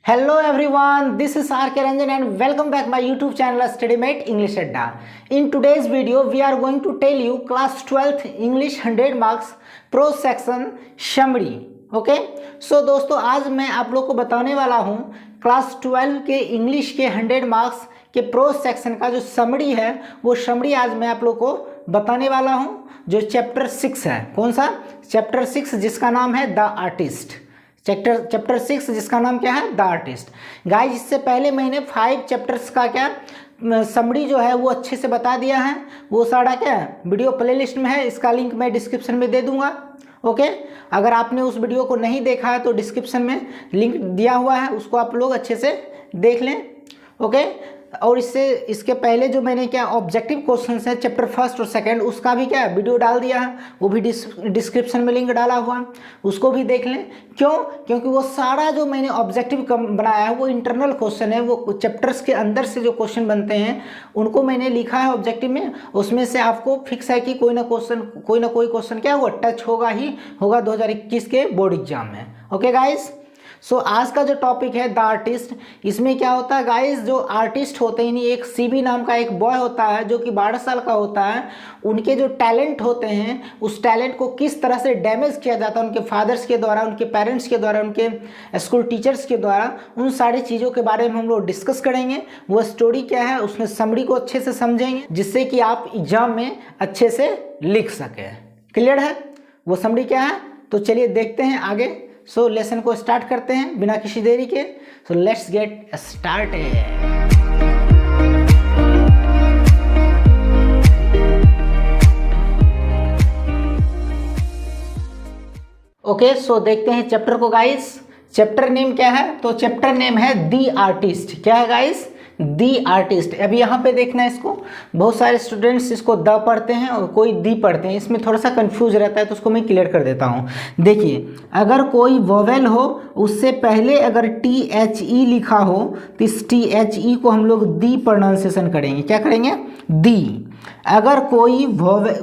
Hello everyone, this is R. K. Ranjan and welcome back my YouTube channel StudyMate English Adda. In today's video, we are going to tell you class 12th English 100 marks prose section summary. Okay so दोस्तों आज मैं आप लोग को बताने वाला हूँ class 12 के इंग्लिश के 100 मार्क्स के प्रोज सेक्शन का जो समरी है वो समरी आज मैं आप लोग को बताने वाला हूँ जो चैप्टर 6 है। कौन सा? चैप्टर 6 जिसका नाम है द आर्टिस्ट। चैप्टर 6 जिसका नाम क्या है? The artist. गाइस इससे पहले मैंने 5 चैप्टर्स का क्या समरी जो है वो अच्छे से बता दिया है। वो सारा क्या वीडियो प्लेलिस्ट में है, इसका लिंक मैं डिस्क्रिप्शन में दे दूंगा। ओके अगर आपने उस वीडियो को नहीं देखा है तो डिस्क्रिप्शन में लिंक दिया हुआ है, उसको आप लोग अच्छे से देख लें। ओके और इसके पहले जो मैंने क्या ऑब्जेक्टिव क्वेश्चंस है चैप्टर 1 और 2 उसका भी क्या वीडियो डाल दिया है, वो भी डिस्क्रिप्शन में लिंक डाला हुआ है, उसको भी देख लें। क्यों? क्योंकि वो सारा जो मैंने ऑब्जेक्टिव बनाया है वो इंटरनल क्वेश्चन है, वो चैप्टर्स के अंदर से जो क्वेश्चन बनते हैं उनको मैंने लिखा है ऑब्जेक्टिव में। उसमें से आपको फिक्स है कि कोई ना कोई क्वेश्चन क्या वो टच होगा ही होगा 2021 के बोर्ड एग्जाम में। ओके गाइस सो आज का जो टॉपिक है द आर्टिस्ट, इसमें क्या होता है गाइस, जो आर्टिस्ट होते हैं एक सीबी नाम का एक बॉय होता है जो कि 12 साल का होता है। उनके जो टैलेंट होते हैं उस टैलेंट को किस तरह से डैमेज किया जाता है उनके फादर्स के द्वारा, उनके पेरेंट्स के द्वारा, उनके स्कूल टीचर्स के द्वारा, उन सारी चीज़ों के बारे में हम लोग डिस्कस करेंगे। वो स्टोरी क्या है उसमें समरी को अच्छे से समझेंगे जिससे कि आप एग्जाम में अच्छे से लिख सकें। क्लियर है? वो समरी क्या है तो चलिए देखते हैं आगे। सो लेसन को स्टार्ट करते हैं बिना किसी देरी के। So let's get started. Okay so देखते हैं चैप्टर को गाइस। चैप्टर नेम क्या है तो चैप्टर नेम है दी आर्टिस्ट। क्या है गाइस? The artist. अभी यहाँ पे देखना है इसको, बहुत सारे स्टूडेंट्स इसको द पढ़ते हैं और कोई दी पढ़ते हैं, इसमें थोड़ा सा कंफ्यूज रहता है तो उसको मैं क्लियर कर देता हूँ। देखिए अगर कोई वोवेल हो उससे पहले अगर THE लिखा हो तो इस THE को हम लोग दी प्रोनाउंसिएशन करेंगे। क्या करेंगे? दी। अगर कोई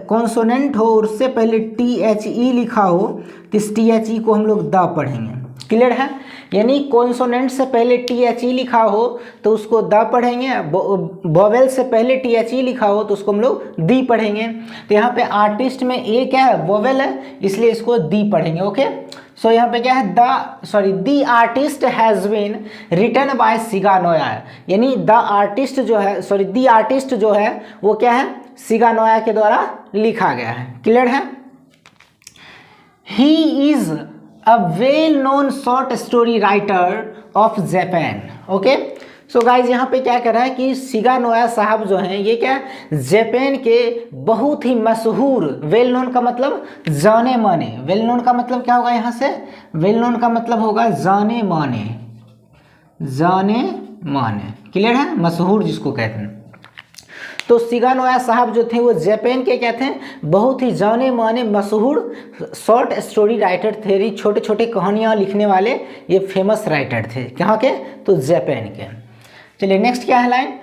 कॉन्सोनेंट हो और उससे पहले THE लिखा हो तो इस THE को हम लोग द पढ़ेंगे। क्लियर है? यानी कॉन्सोनेंट से पहले THE लिखा हो तो उसको द पढ़ेंगे, वोवेल से पहले THE लिखा हो तो उसको हम लोग दी पढ़ेंगे। तो यहाँ पे आर्टिस्ट में ए क्या है? वोवेल है, इसलिए इसको दी पढ़ेंगे। ओके सो यहाँ पे क्या है? The artist has been written by सिगानोया। यानी द आर्टिस्ट जो है दी आर्टिस्ट जो है वो क्या है? सिगानोया के द्वारा लिखा गया है। क्लियर है? He is a well-known short story writer of Japan. Okay so guys यहाँ पे क्या कर रहा है कि सिगानोया साहब जो हैं ये क्या जापान के बहुत ही मशहूर, वेल नोन का मतलब जाने माने, वेल नोन का मतलब क्या होगा यहाँ से? वेल नोन का मतलब होगा जाने माने, जाने माने। क्लियर है? मशहूर जिसको कहते हैं। तो सिगानोया साहब जो थे वो जापान के क्या थे? बहुत ही जाने माने मशहूर शॉर्ट स्टोरी राइटर थे। छोटे छोटे कहानियाँ लिखने वाले ये फेमस राइटर थे। कहाँ के? तो जापान के। चलिए नेक्स्ट क्या है line?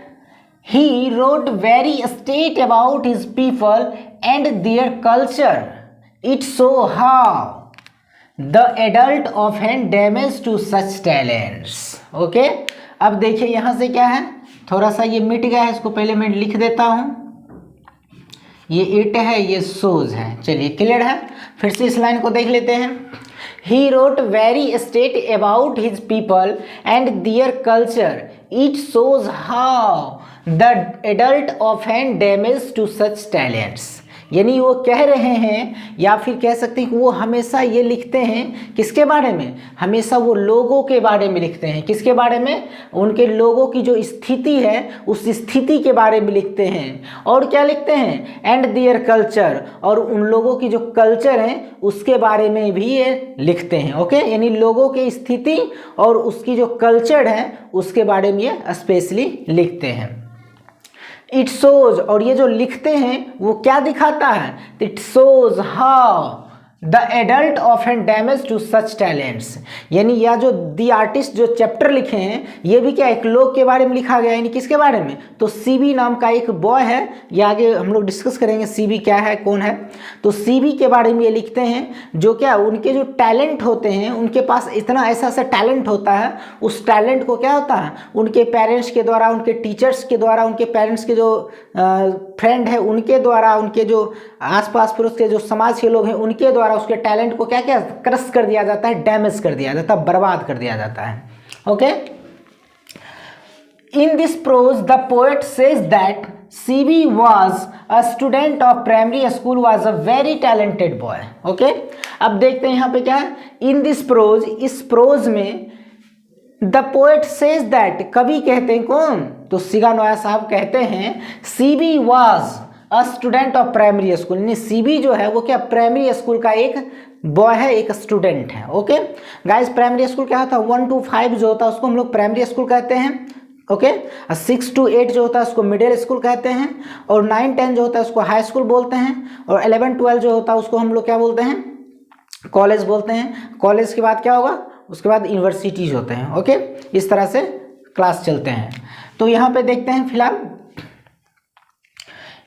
He wrote very state about his people and their culture, it show how the adult often damage to such talents. Okay अब देखिए यहाँ से क्या है, थोड़ा सा ये मिट गया है, इसको पहले मैं लिख देता हूँ। ये इट है, ये सोज है। चलिए क्लियर है? फिर से इस लाइन को देख लेते हैं। He wrote very state about his people and their culture, it shows how the adult often damage to such talents. यानी वो कह रहे हैं या फिर कह सकते हैं कि वो हमेशा ये लिखते हैं किसके बारे में? हमेशा वो लोगों के बारे में लिखते हैं। किसके बारे में? उनके लोगों की जो स्थिति है उस स्थिति के बारे में लिखते हैं। और क्या लिखते हैं? एंड देयर कल्चर, और उन लोगों की जो कल्चर है उसके बारे में भी ये लिखते हैं। ओके यानी लोगों की स्थिति और उसकी जो कल्चर है उसके बारे में ये स्पेशली लिखते हैं। इट शोज, और ये जो लिखते हैं वो क्या दिखाता है? It shows how the adult often damage to such talents, यानी यह जो दी आर्टिस्ट जो चैप्टर लिखे हैं ये भी क्या एक लोग के बारे में लिखा गया है, यानी किसके बारे में, तो सीबी नाम का एक बॉय है, ये आगे हम लोग डिस्कस करेंगे सीबी क्या है कौन है। तो सीबी के बारे में ये लिखते हैं जो क्या उनके जो टैलेंट होते हैं, उनके पास इतना ऐसा ऐसा टैलेंट होता है, उस टैलेंट को क्या होता है उनके पेरेंट्स के द्वारा, उनके टीचर्स के द्वारा, उनके पेरेंट्स के जो फ्रेंड है उनके द्वारा, उनके जो आसपास फिर उसके जो समाज के लोग हैं उनके द्वारा उसके टैलेंट को क्या क्या क्रश कर दिया जाता है, डैमेज कर दिया जाता है, बर्बाद कर दिया जाता है। Okay, in this prose the poet says that CB was a student of primary school, was a very talented boy. Okay, अब देखते हैं यहाँ पे क्या है, इन दिस प्रोज, इस प्रोज में द पोएट सेज दैट, कवि कहते हैं कौन, तो सिगा नोया साहब कहते हैं CB was a student of primary school, यानी सीबी जो है वो क्या प्राइमरी स्कूल का एक बॉय है, एक स्टूडेंट है। ओके गाइस, प्राइमरी स्कूल क्या होता है 1 to 5 जो होता है उसको हम लोग प्राइमरी स्कूल कहते हैं। ओके, 6 to 8 जो होता है उसको मिडिल स्कूल कहते हैं, और 9-10 जो होता है उसको हाई स्कूल बोलते हैं, और 11-12 जो होता है उसको हम लोग क्या बोलते हैं, कॉलेज बोलते हैं। कॉलेज के बाद क्या होगा, उसके बाद यूनिवर्सिटीज होते हैं। ओके, इस तरह से क्लास चलते हैं। तो यहाँ पे देखते हैं फिलहाल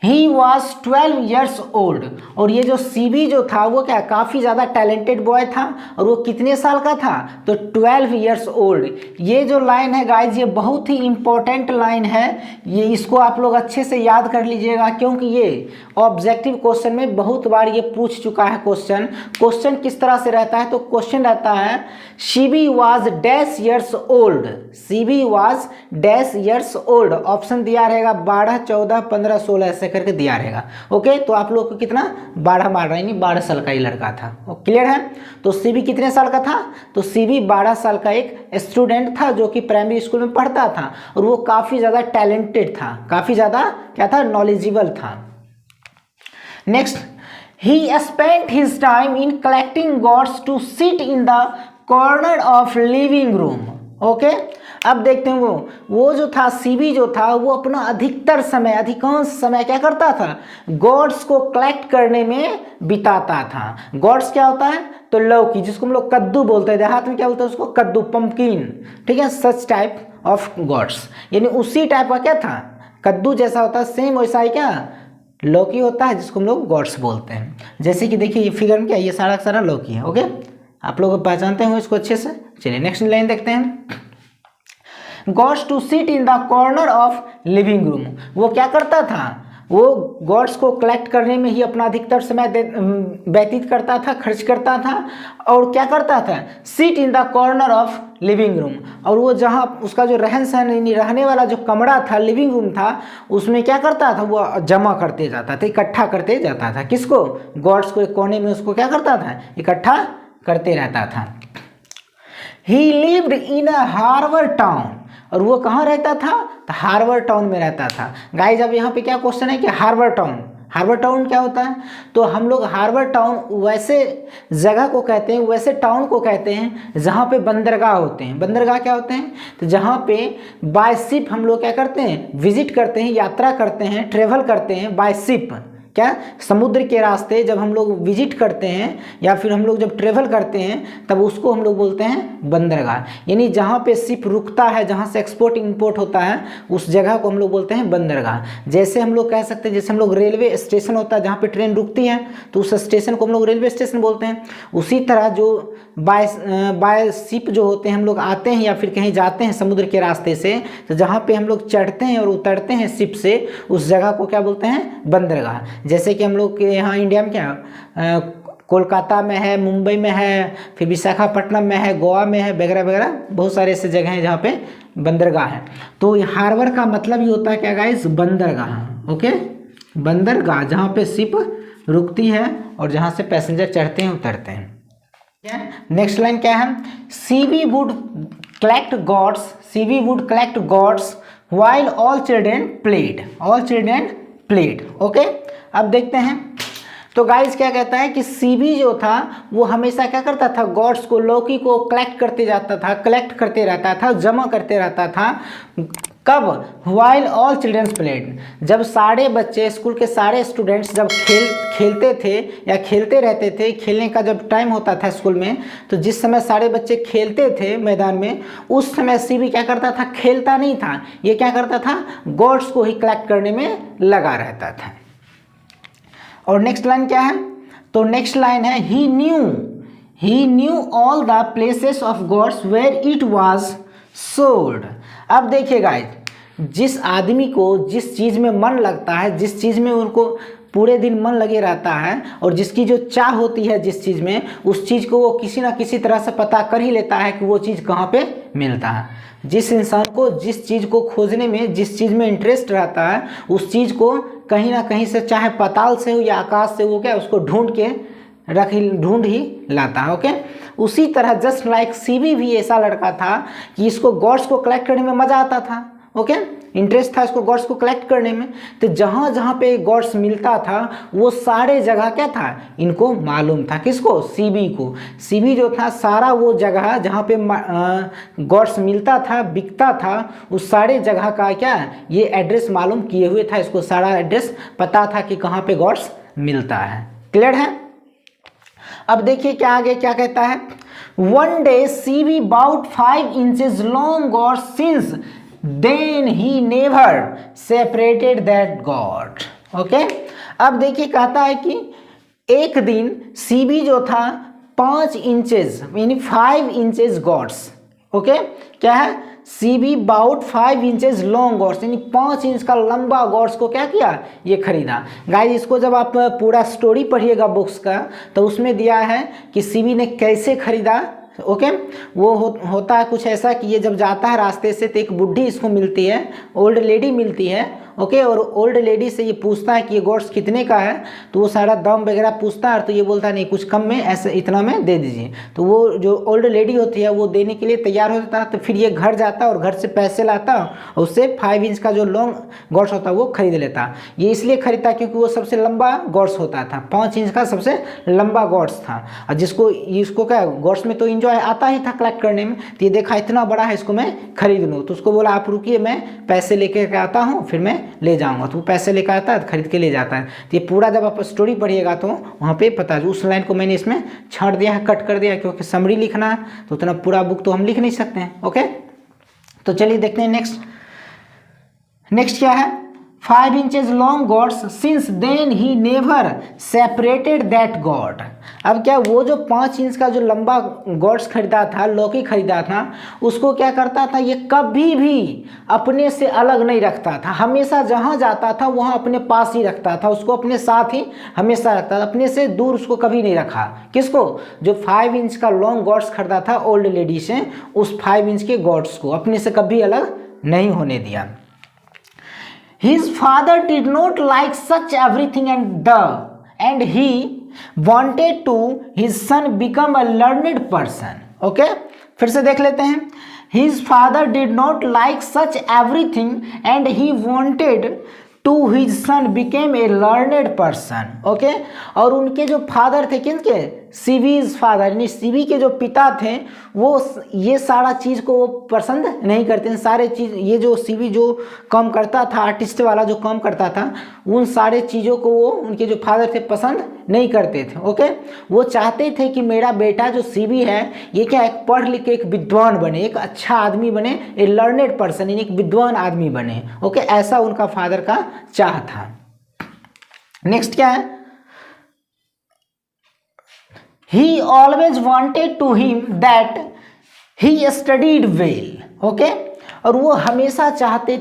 ही वॉज 12 years old, और ये जो सीबी जो था वो क्या काफ़ी ज़्यादा टैलेंटेड बॉय था, और वो कितने साल का था, तो 12 years old। ये जो लाइन है गाइज ये बहुत ही इंपॉर्टेंट लाइन है, ये इसको आप लोग अच्छे से याद कर लीजिएगा, क्योंकि ये ऑब्जेक्टिव क्वेश्चन में बहुत बार ये पूछ चुका है। क्वेश्चन किस तरह से रहता है, तो क्वेश्चन रहता है CB was dash years old, CB was dash years old, option दिया रहेगा 12, 14, 15, 16 ऐसे करके दिया रहेगा। ओके, तो आप लोग को कितना 12 मार रहा है, यानी 12 साल का ही लड़का था। क्लियर है, तो सीबी कितने साल का था, तो सीबी 12 साल का एक स्टूडेंट था जो कि प्राइमरी स्कूल में पढ़ता था, और वो काफ़ी ज़्यादा टैलेंटेड था, काफ़ी ज़्यादा क्या था, नॉलेजेबल था। Next, he spent his time in collecting gods to sit in the corner of living room. Okay, अब देखते हैं वो जो था सीबी जो था वो अपना अधिकांश समय क्या करता था, गॉड्स को कलेक्ट करने में बिताता था। गॉड्स क्या होता है, तो लौकी, जिसको हम लोग कद्दू बोलते हैं, देहात में क्या बोलते हैं उसको, कद्दू, पंपकिन, ठीक है, सच टाइप ऑफ गॉड्स, यानी उसी टाइप का क्या था, कद्दू जैसा होता है, सेम वैसा ही क्या लौकी होता है, जिसको हम लोग गॉड्स बोलते हैं। जैसे कि देखिए ये फिगर में क्या, ये सारा सारा लौकी है। ओके, आप लोग पहचानते हैं इसको अच्छे से। चलिए नेक्स्ट लाइन देखते हैं, gods to sit in the corner of living room, वो क्या करता था, वो गॉड्स को कलेक्ट करने में ही अपना अधिकतर समय व्यतीत करता था, खर्च करता था, और क्या करता था, seat in the corner of living room, और वो जहाँ उसका जो रहन सहन रहने वाला जो कमरा था, लिविंग रूम था, उसमें क्या करता था, वो जमा करते जाता था, इकट्ठा करते जाता था, किसको, गॉड्स को, एक कोने में उसको क्या करता था, इकट्ठा करते रहता था। He lived in a harbour town, और वो कहाँ रहता था, तो हार्बर टाउन में रहता था। गाइज अब यहाँ पे क्या क्वेश्चन है कि हार्बर टाउन क्या होता है, तो हम लोग हार्बर टाउन वैसे जगह को कहते हैं, वैसे टाउन को कहते हैं जहाँ पे बंदरगाह होते हैं। बंदरगाह क्या होते हैं, तो जहाँ पे बाय शिप हम लोग क्या करते हैं, विजिट करते हैं, यात्रा करते हैं, ट्रेवल करते हैं बाय शिप, क्या समुद्र के रास्ते जब हम लोग विजिट करते हैं या फिर हम लोग जब ट्रेवल करते हैं तब उसको हम लोग बोलते हैं बंदरगाह, यानी जहाँ पे शिप रुकता है, जहाँ से एक्सपोर्ट इंपोर्ट होता है, उस जगह को हम लोग बोलते हैं बंदरगाह। जैसे हम लोग कह सकते हैं, जैसे हम लोग रेलवे स्टेशन होता है जहाँ पे ट्रेन रुकती है तो उस स्टेशन को हम लोग रेलवे स्टेशन बोलते हैं। उसी तरह जो बाय शिप जो होते हैं, हम लोग आते हैं या फिर कहीं जाते हैं समुद्र के रास्ते से, तो जहाँ पे हम लोग चढ़ते हैं और उतरते हैं शिप से, उस जगह को क्या बोलते हैं, बंदरगाह। जैसे कि हम लोग के यहाँ इंडिया में क्या कोलकाता में है, मुंबई में है, फिर विशाखापट्टनम में है, गोवा में है, वगैरह वगैरह बहुत सारे ऐसे जगह हैं जहाँ पे बंदरगाह है। तो हार्बर का मतलब ही होता है क्या गाइस, बंदरगाह। ओके, बंदरगाह जहाँ पे शिप रुकती है और जहाँ से पैसेंजर चढ़ते हैं उतरते हैं। नेक्स्ट लाइन क्या है, CB would collect gods while all children played। Okay, अब देखते हैं। तो गाइस क्या कहता है कि सीबी जो था वो हमेशा क्या करता था, गॉड्स को, लौकी को कलेक्ट करते रहता था, जमा करते रहता था कब? while all children played, जब सारे बच्चे, स्कूल के सारे स्टूडेंट्स जब खेलते थे या खेलते रहते थे, खेलने का जब टाइम होता था स्कूल में, तो जिस समय सारे बच्चे खेलते थे मैदान में, उस समय सीबी क्या करता था? खेलता नहीं था, ये क्या करता था? गॉड्स को ही कलेक्ट करने में लगा रहता था। और नेक्स्ट लाइन क्या है? तो नेक्स्ट लाइन है he knew all the places of gods where it was sold. अब देखिए गाइस, जिस आदमी को जिस चीज़ में मन लगता है, जिस चीज़ में उनको पूरे दिन मन लगे रहता है, और जिसकी जो चाह होती है जिस चीज़ में, उस चीज़ को वो किसी ना किसी तरह से पता कर ही लेता है कि वो चीज़ कहाँ पे मिलता है। जिस इंसान को जिस चीज़ को खोजने में, जिस चीज़ में इंटरेस्ट रहता है, उस चीज़ को कहीं ना कहीं से, चाहे पाताल से हो या आकाश से हो, क्या उसको ढूंढ ही लाता है। ओके, उसी तरह जस्ट लाइक सीबी भी ऐसा लड़का था कि इसको गॉड्स को कलेक्ट करने में मज़ा आता था। ओके, इंटरेस्ट था इसको गॉड्स को कलेक्ट करने में। तो जहाँ जहाँ पे गॉड्स मिलता था वो सारे जगह क्या था? इनको मालूम था। किसको? सीबी को। सीबी जो था, सारा वो जगह जहाँ पे गॉड्स मिलता था, बिकता था, उस सारे जगह का क्या ये एड्रेस मालूम किए हुए था। इसको सारा एड्रेस पता था कि कहाँ पे गॉड्स मिलता है। क्लियर है? अब देखिए क्या आगे क्या कहता है। One day CB bought 5 inches long God, since then he never separated that God. Okay, अब देखिए कहता है कि एक दिन सीबी जो था 5 इंचेस यानी 5 इंचेस गॉड्स। ओके, क्या है? CB bought 5 inches long gods यानी 5 इंच का लंबा गॉड्स को क्या किया? ये खरीदा। गाइस, इसको जब आप पूरा स्टोरी पढ़िएगा बुक्स का, तो उसमें दिया है कि सीबी ने कैसे खरीदा। ओके, वो होता है कुछ ऐसा कि ये जब जाता है रास्ते से, तो एक बुढ़ी इसको मिलती है, ओल्ड लेडी मिलती है। ओके, और ओल्ड लेडी से ये पूछता है कि ये गॉड्स कितने का है, तो वो सारा दाम वगैरह पूछता है, तो ये बोलता है नहीं कुछ कम में, ऐसे इतना में दे दीजिए। तो वो जो ओल्ड लेडी होती है वो देने के लिए तैयार हो जाता है। तो फिर ये घर जाता और घर से पैसे लाता और उससे 5 इंच का जो लॉन्ग गॉड्स होता है वो खरीद लेता। ये इसलिए खरीदता क्योंकि वो सबसे लंबा गॉड्स होता था, 5 इंच का सबसे लंबा गॉड्स था। और इसको क्या गॉड्स में तो इंजॉय आता ही था कलेक्ट करने में, तो ये देखा इतना बड़ा है, इसको मैं खरीद लूँ। तो उसको बोला आप रुकिए, मैं पैसे लेके आता हूँ, फिर मैं ले जाऊंगा। तो वो पैसे लेकर आता है, खरीद के ले जाता है। तो ये पूरा जब आप स्टोरी पढ़िएगा तो वहाँ पे पता है। उस लाइन को मैंने इसमें छांट दिया है, कट कर दिया है, क्योंकि समरी लिखना है तो उतना पूरा बुक तो हम लिख नहीं सकते हैं। ओके, तो चलिए देखते हैं नेक्स्ट क्या है। 5 inches long gods, since then he never separated that god. अब क्या वो जो 5 इंच का जो लंबा गॉड्स खरीदा था, लौकी खरीदा था, उसको क्या करता था? ये कभी भी अपने से अलग नहीं रखता था। हमेशा जहाँ जाता था वहाँ अपने पास ही रखता था, उसको अपने साथ ही हमेशा रखता था, अपने से दूर उसको कभी नहीं रखा। किसको? जो 5 इंच का लॉन्ग गॉड्स खरीदा था ओल्ड लेडी से, उस 5 इंच के गॉड्स को अपने से कभी अलग नहीं होने दिया। His father did not like such everything and he wanted to his son become a learned person. Okay, फिर से देख लेते हैं। His father did not like such everything and he wanted to his son became a learned person. Okay, और उनके जो father थे, किनके? सीबीज फादर यानी सीबी के जो पिता थे, वो ये सारा चीज़ को वो पसंद नहीं करते हैं। सारे चीज़ ये जो सीबी जो काम करता था, आर्टिस्ट वाला जो काम करता था, उन सारे चीज़ों को वो उनके जो फादर थे पसंद नहीं करते थे। ओके, वो चाहते थे कि मेरा बेटा जो सीबी है ये क्या एक पढ़ लिख के एक विद्वान बने, एक अच्छा आदमी बने, ए लर्नेड पर्सन यानी एक विद्वान आदमी बने। ओके, ऐसा उनका फादर का चाह था। नेक्स्ट क्या है। He always wanted to him that he studied well. Okay, और वो हमेशा चाहते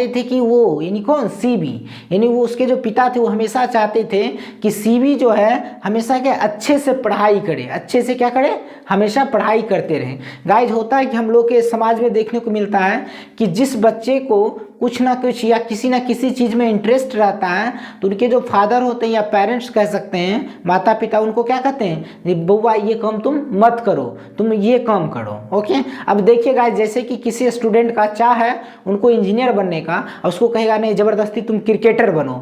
थे कि वो यानी कौन? सीबी यानी वो उसके जो पिता थे वो हमेशा चाहते थे कि सीबी जो है हमेशा क्या अच्छे से पढ़ाई करे, अच्छे से क्या करे, हमेशा पढ़ाई करते रहे। गाइज, होता है कि हम लोग के समाज में देखने को मिलता है कि जिस बच्चे को कुछ ना कुछ या किसी ना किसी चीज़ में इंटरेस्ट रहता है, तो उनके जो फादर होते हैं या पेरेंट्स कह सकते हैं, माता पिता, उनको क्या कहते हैं? बउआ ये काम तुम मत करो, तुम ये काम करो। ओके, अब देखिएगा जैसे कि किसी स्टूडेंट का चाह है उनको इंजीनियर बनने का, और उसको कहेगा नहीं ज़बरदस्ती तुम क्रिकेटर बनो,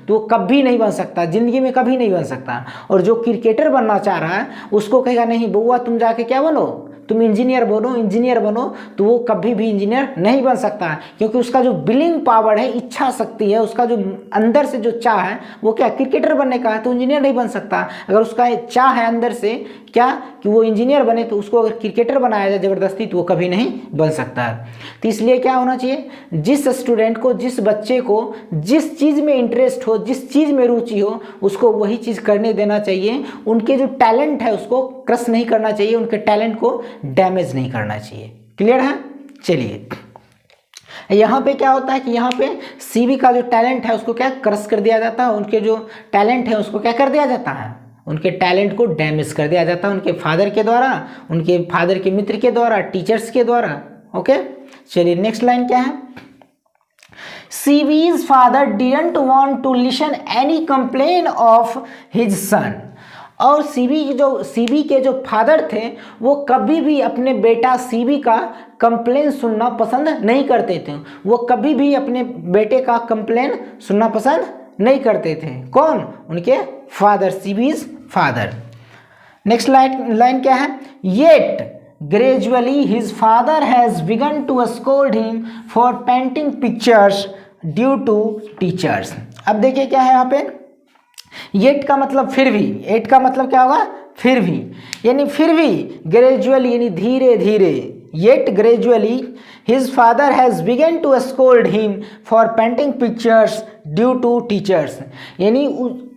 तो वो कभी नहीं बन सकता, ज़िंदगी में कभी नहीं बन सकता। और जो क्रिकेटर बनना चाह रहा है उसको कहेगा नहीं बउआ तुम जाके क्या बनो? तुम इंजीनियर बनो, तो वो कभी भी इंजीनियर नहीं बन सकता है, क्योंकि उसका जो विलिंग पावर है, इच्छा शक्ति है, उसका जो अंदर से जो चाह है वो क्या क्रिकेटर बनने का है, तो इंजीनियर नहीं बन सकता। अगर उसका चाह है अंदर से क्या कि वो इंजीनियर बने, तो उसको अगर क्रिकेटर बनाया जाए ज़बरदस्ती तो वो कभी नहीं बन सकता है। तो इसलिए क्या होना चाहिए, जिस स्टूडेंट को, जिस बच्चे को जिस चीज़ में इंटरेस्ट हो, जिस चीज़ में रुचि हो, उसको वही चीज़ करने देना चाहिए। उनके जो टैलेंट है उसको क्रश नहीं करना चाहिए, उनके टैलेंट को डैमेज नहीं करना चाहिए। क्लियर है? चलिए, यहाँ पे क्या होता है कि यहाँ पे सीबी का जो टैलेंट है उसको क्या क्रश कर दिया जाता है, उनके जो टैलेंट है उसको क्या कर दिया जाता है, उनके टैलेंट को डैमेज कर दिया जाता है, उनके फादर के द्वारा, उनके फादर के मित्र के द्वारा, टीचर्स के द्वारा। ओके, चलिए नेक्स्ट लाइन क्या है, CV's father didn't want to listen any complaint of his son। और सीबी के जो फादर थे वो कभी भी अपने बेटा सीबी का कंप्लेन सुनना पसंद नहीं करते थे, वो कभी भी अपने बेटे का कंप्लेन सुनना पसंद नहीं करते थे। कौन? उनके father, CB's father. Next line क्या है, yet gradually his father has begun to scold him for painting pictures due to teachers. अब देखिए क्या है यहाँ पे, येट का मतलब फिर भी, येट का मतलब क्या होगा, फिर भी, यानी फिर भी, ग्रेजुअली यानी धीरे धीरे, yet gradually his father has begun to scold him for painting pictures due to teachers. यानी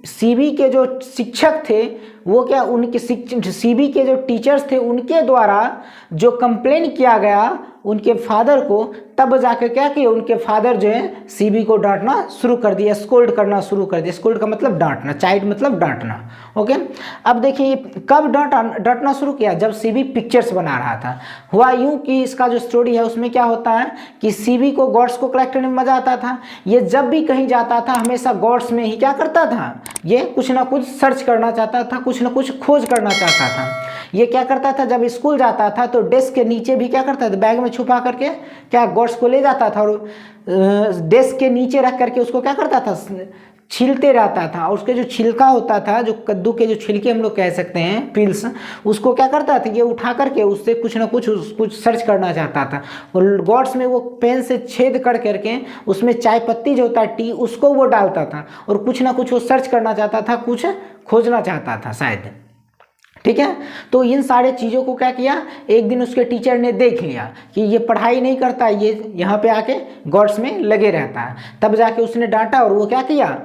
सीबी के जो शिक्षक थे वो क्या, उनके सीबी के जो टीचर्स थे उनके द्वारा जो कंप्लेन किया गया उनके फादर को, तब जाकर क्या किया, उनके फादर जो है सीबी को डांटना शुरू कर दिया, स्कोल्ड करना शुरू कर दिया। स्कोल्ड का मतलब डांटना, चाइल्ड मतलब डांटना। ओके, अब देखिए कब डांटना शुरू किया, जब सीबी पिक्चर्स बना रहा था। हुआ यूं कि इसका जो स्टोरी है उसमें क्या होता है कि सीबी को गॉड्स को कलेक्ट करने में मजा आता था। ये जब भी कहीं जाता था हमेशा गॉड्स में ही क्या करता था, ये कुछ ना कुछ सर्च करना चाहता था, कुछ ना कुछ खोज करना चाहता था। ये क्या करता था, जब स्कूल जाता था तो डेस्क के नीचे भी क्या करता था, बैग में छुपा करके क्या गॉड्स को ले जाता था और डेस्क के नीचे रख करके उसको क्या करता था, छीलते रहता था। और उसके जो छिलका होता था, जो कद्दू के जो छिलके हम लोग कह सकते हैं, पिल्स, उसको क्या करता था, ये उठा करके उससे कुछ ना कुछ सर्च करना चाहता था। और गॉड्स में वो पेन से छेद कर करके उसमें चाय पत्ती जो होता है, टी, उसको वो डालता था और कुछ ना कुछ वो सर्च करना चाहता था, कुछ खोजना चाहता था शायद। ठीक है, तो इन सारे चीज़ों को क्या किया, एक दिन उसके टीचर ने देख लिया कि ये पढ़ाई नहीं करता, ये यहाँ पे आके गॉड्स में लगे रहता है। तब जाके उसने डांटा और वो क्या किया,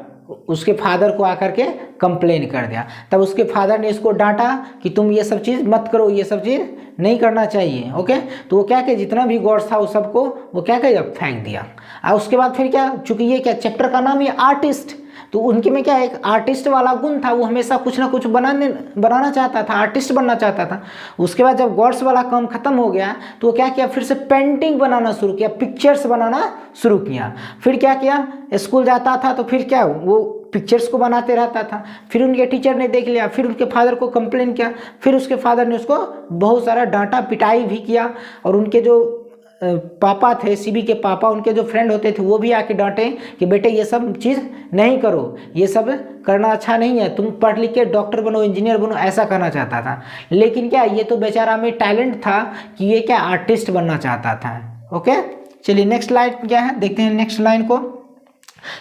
उसके फादर को आकर के कंप्लेन कर दिया। तब उसके फादर ने इसको डांटा कि तुम ये सब चीज़ मत करो, ये सब चीज़ नहीं करना चाहिए। ओके, तो वो क्या किया, जितना भी गॉड्स था वो सबको वो क्या किया, फेंक दिया। और उसके बाद फिर क्या, चूंकि ये क्या चैप्टर का नाम है आर्टिस्ट, तो उनके में क्या एक आर्टिस्ट वाला गुण था, वो हमेशा कुछ ना कुछ बनाना चाहता था, आर्टिस्ट बनना चाहता था। उसके बाद जब गॉड्स वाला काम खत्म हो गया तो वो क्या किया, फिर से पेंटिंग बनाना शुरू किया, पिक्चर्स बनाना शुरू किया। फिर क्या किया, स्कूल जाता था तो फिर क्या, वो पिक्चर्स को बनाते रहता था। फिर उनके टीचर ने देख लिया, फिर उनके फादर को कंप्लेन किया, फिर उसके फादर ने उसको बहुत सारा डांटा, पिटाई भी किया। और उनके जो पापा थे, सीबी के पापा, उनके जो फ्रेंड होते थे वो भी आके डांटे कि बेटे ये सब चीज़ नहीं करो, ये सब करना अच्छा नहीं है, तुम पढ़ लिख के डॉक्टर बनो, इंजीनियर बनो, ऐसा करना चाहता था। लेकिन क्या, ये तो बेचारा में टैलेंट था कि ये क्या आर्टिस्ट बनना चाहता था। ओके, चलिए नेक्स्ट लाइन क्या है, देखते हैं नेक्स्ट लाइन को।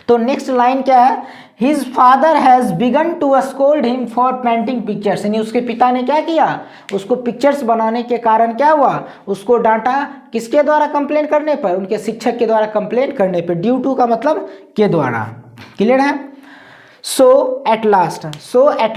तो नेक्स्ट लाइन क्या है, his father has begun to scold him for painting pictures. यानी उसके पिता ने क्या किया, उसको पिक्चर्स बनाने के कारण क्या हुआ, उसको डांटा। किसके द्वारा कंप्लेन करने पर, उनके शिक्षक के द्वारा कंप्लेन करने पर। ड्यू टू का मतलब के द्वारा। क्लियर है? So at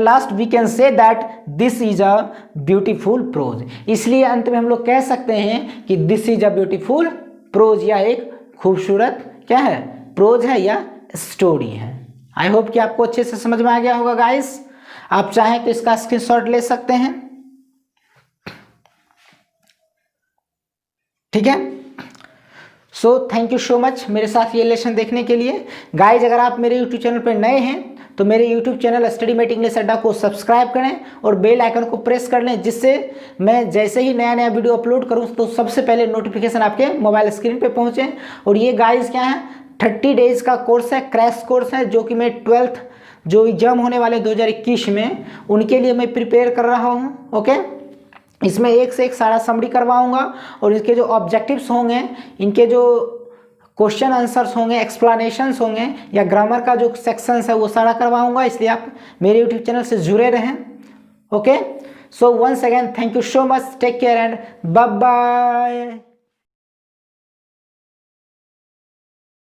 last we can say that this is a beautiful prose. इसलिए अंत में हम लोग कह सकते हैं कि this is a beautiful prose, या एक खूबसूरत क्या है, प्रोज है या स्टोरी है। आई होप कि आपको अच्छे से समझ में आ गया होगा गाइस। आप चाहें तो इसका स्क्रीनशॉट ले सकते हैं। ठीक है, so thank you so much मेरे साथ ये लेसन देखने के लिए। गाइज अगर आप मेरे यूट्यूब चैनल पर नए हैं तो मेरे यूट्यूब चैनल स्टडीमेट इंग्लिश अड्डा को सब्सक्राइब करें और बेल आइकन को प्रेस कर लें, जिससे मैं जैसे ही नया नया वीडियो अपलोड करूं तो सबसे पहले नोटिफिकेशन आपके मोबाइल स्क्रीन पे पहुंचे। और ये गाइज क्या है, 30 डेज का कोर्स है, क्रैश कोर्स है, जो कि मैं 12th जो एग्जाम होने वाले 2021 में, उनके लिए मैं प्रिपेयर कर रहा हूँ। ओके, इसमें एक से एक सारा समरी करवाऊंगा और इसके जो ऑब्जेक्टिव्स होंगे, इनके जो क्वेश्चन आंसर्स होंगे, एक्सप्लेनेशंस होंगे या ग्रामर का जो सेक्शंस है वो सारा करवाऊंगा, इसलिए आप मेरे यूट्यूब चैनल से जुड़े रहें। Okay, so once again thank you so much, take care and bye bye.